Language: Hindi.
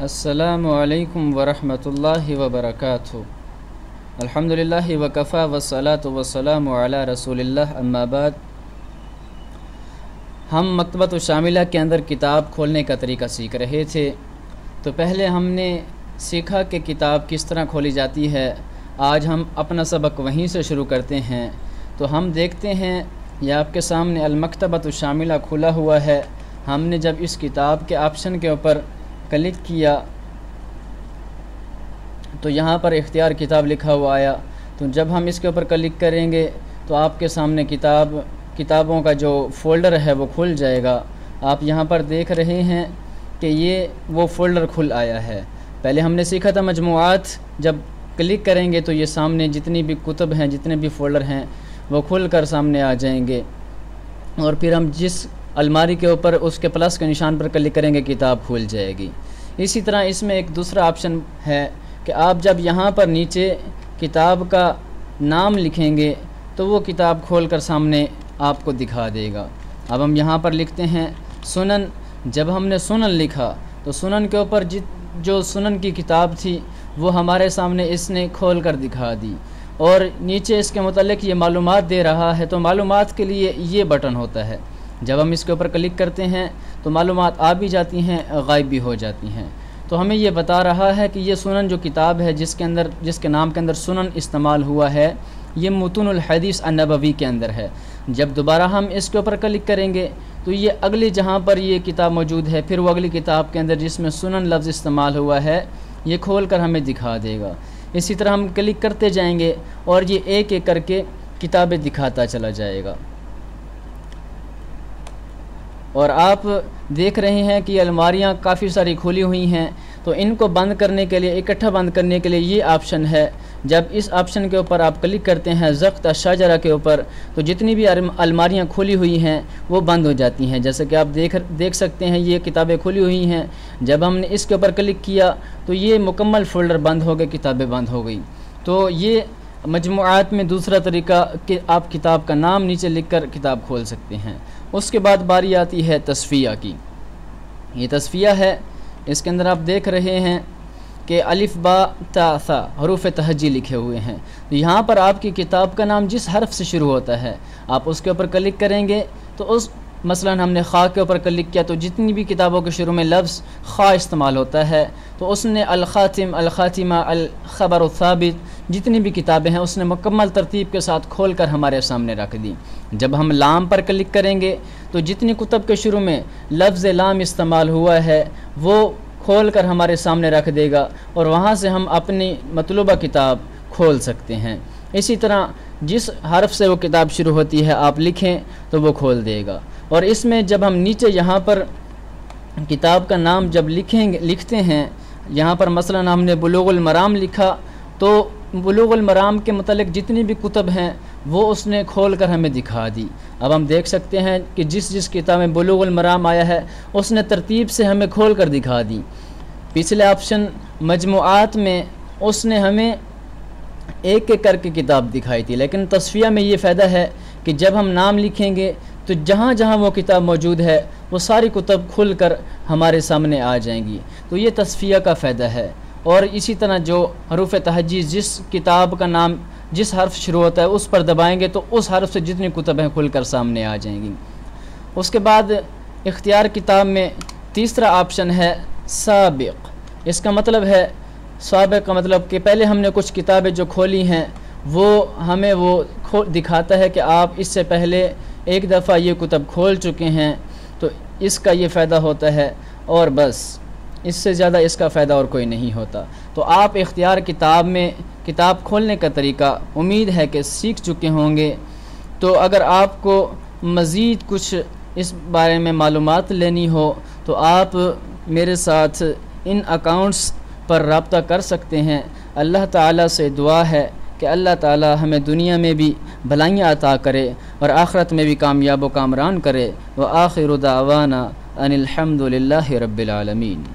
अस्सलामु अलैकुम वरहमतुल्लाहि वबरकातुहू। अल्हम्दुलिल्लाहि वकफ़ा वस्सलातु वस्सलामु अला रसूलिल्लाह अम्मा बाद। हम मकतबतु शामिला के अंदर किताब खोलने का तरीका सीख रहे थे। तो पहले हमने सीखा कि किताब किस तरह खोली जाती है। आज हम अपना सबक वहीं से शुरू करते हैं। तो हम देखते हैं यह आपके सामने अल-मकतबतु शामिला खुला हुआ है। हमने जब इस किताब के ऑप्शन के ऊपर क्लिक किया तो यहाँ पर इख्तियार किताब लिखा हुआ आया। तो जब हम इसके ऊपर क्लिक करेंगे तो आपके सामने किताबों का जो फ़ोल्डर है वो खुल जाएगा। आप यहाँ पर देख रहे हैं कि ये वो फ़ोल्डर खुल आया है। पहले हमने सीखा था मजमुआत, जब क्लिक करेंगे तो ये सामने जितनी भी कुतुब हैं, जितने भी फ़ोल्डर हैं वो खुल कर सामने आ जाएंगे। और फिर हम जिस अलमारी के ऊपर उसके प्लस के निशान पर क्लिक करेंगे किताब खुल जाएगी। इसी तरह इसमें एक दूसरा ऑप्शन है कि आप जब यहाँ पर नीचे किताब का नाम लिखेंगे तो वो किताब खोलकर सामने आपको दिखा देगा। अब हम यहाँ पर लिखते हैं सुनन। जब हमने सुनन लिखा तो सुनन के ऊपर जो सुनन की किताब थी वो हमारे सामने इसने खोल कर दिखा दी। और नीचे इसके मुतालिक ये मालूमात दे रहा है। तो मालूमात के लिए ये बटन होता है। जब हम इसके ऊपर क्लिक करते हैं तो मालूमात आ भी जाती हैं, गायब भी हो जाती हैं। तो हमें ये बता रहा है कि ये सुनन जो किताब है जिसके नाम के अंदर सुनन इस्तेमाल हुआ है, ये मुतुनुल हदीस अन्नबवी के अंदर है। जब दोबारा हम इसके ऊपर क्लिक करेंगे तो ये अगली जहाँ पर ये किताब मौजूद है, फिर वो अगली किताब के अंदर जिसमें सुनन लफ्ज़ इस्तेमाल हुआ है ये खोल कर हमें दिखा देगा। इसी तरह हम क्लिक करते जाएंगे और ये एक एक करके किताबें दिखाता चला जाएगा। और आप देख रहे हैं कि अलमारियाँ काफ़ी सारी खुली हुई हैं। तो इनको बंद करने के लिए, इकट्ठा बंद करने के लिए ये ऑप्शन है। जब इस ऑप्शन के ऊपर आप क्लिक करते हैं ज़ख्त अश-शजरा के ऊपर, तो जितनी भी अलमारियाँ खुली हुई हैं वो बंद हो जाती हैं। जैसे कि आप देख सकते हैं ये किताबें खुली हुई हैं। जब हमने इसके ऊपर क्लिक किया तो ये मुकम्मल फ़ोल्डर बंद हो गए, किताबें बंद हो गई। तो ये मजमुआत में दूसरा तरीका कि आप किताब का नाम नीचे लिखकर किताब खोल सकते हैं। उसके बाद बारी आती है तस्फिया की। ये तस्फिया है, इसके अंदर आप देख रहे हैं कि अलिफ बा ता सा हरूफ तहजी लिखे हुए हैं। तो यहाँ पर आपकी किताब का नाम जिस हर्फ से शुरू होता है आप उसके ऊपर क्लिक करेंगे तो उस मसलन हमने ख़ा के ऊपर क्लिक किया तो जितनी भी किताबों के शुरू में लफ्ज़ ख़ा इस्तेमाल होता है तो उसने अल-ख़ातिम, अल-ख़ातिमा, अल-ख़बर साबित जितनी भी किताबें हैं उसने मुकम्मल तरतीब के साथ खोल कर हमारे सामने रख दी। जब हम लाम पर क्लिक करेंगे तो जितनी कुतुब के शुरू में लफ्ज़ लाम इस्तेमाल हुआ है वो खोल कर हमारे सामने रख देगा और वहाँ से हम अपनी मतलूबा किताब खोल सकते हैं। इसी तरह जिस हर्फ से वो किताब शुरू होती है आप लिखें तो वो खोल देगा। और इसमें जब हम नीचे यहाँ पर किताब का नाम जब लिखते हैं, यहाँ पर मसलन हमने बुलूगुल मराम लिखा तो बुलूगुल मराम के मुतालिक जितनी भी कुतुब हैं वो उसने खोल कर हमें दिखा दी। अब हम देख सकते हैं कि जिस किताब में बुलूगुल मराम आया है उसने तरतीब से हमें खोल कर दिखा दी। पिछले ऑप्शन मजमुआत में उसने हमें एक एक करके किताब दिखाई थी, लेकिन तस्फिया में ये फ़ायदा है कि जब हम नाम लिखेंगे तो जहाँ जहाँ वो किताब मौजूद है वो सारी कुतुब खुल कर हमारे सामने आ जाएंगी। तो ये तस्फिया का फ़ायदा है। और इसी तरह जो हरूफ तहजी जिस किताब का नाम जिस हर्फ शुरू होता है उस पर दबाएंगे तो उस हर्फ से जितनी कुतुब हैं खुल कर सामने आ जाएंगी। उसके बाद इख्तियार किताब में तीसरा ऑप्शन है साबिक़। इसका मतलब है साबिक़ का मतलब कि पहले हमने कुछ किताबें जो खोली हैं वो हमें वो दिखाता है कि आप इससे पहले एक दफ़ा ये कुतुब खोल चुके हैं। तो इसका ये फ़ायदा होता है और बस इससे ज़्यादा इसका फ़ायदा और कोई नहीं होता। तो आप इख्तियार किताब में किताब खोलने का तरीका उम्मीद है कि सीख चुके होंगे। तो अगर आपको मज़ीद कुछ इस बारे में मालूमात लेनी हो तो आप मेरे साथ इन अकाउंट्स पर रब्ता कर सकते हैं। अल्लाह ताला से दुआ है कि अल्लाह ताला हमें दुनिया में भी भलाइयाँ अता करे और आखिरत में भी कामयाब व कामरान करे। व आखिरु दावाना अनिल हम्दुलिल्लाहि रब्बिल आलमीन।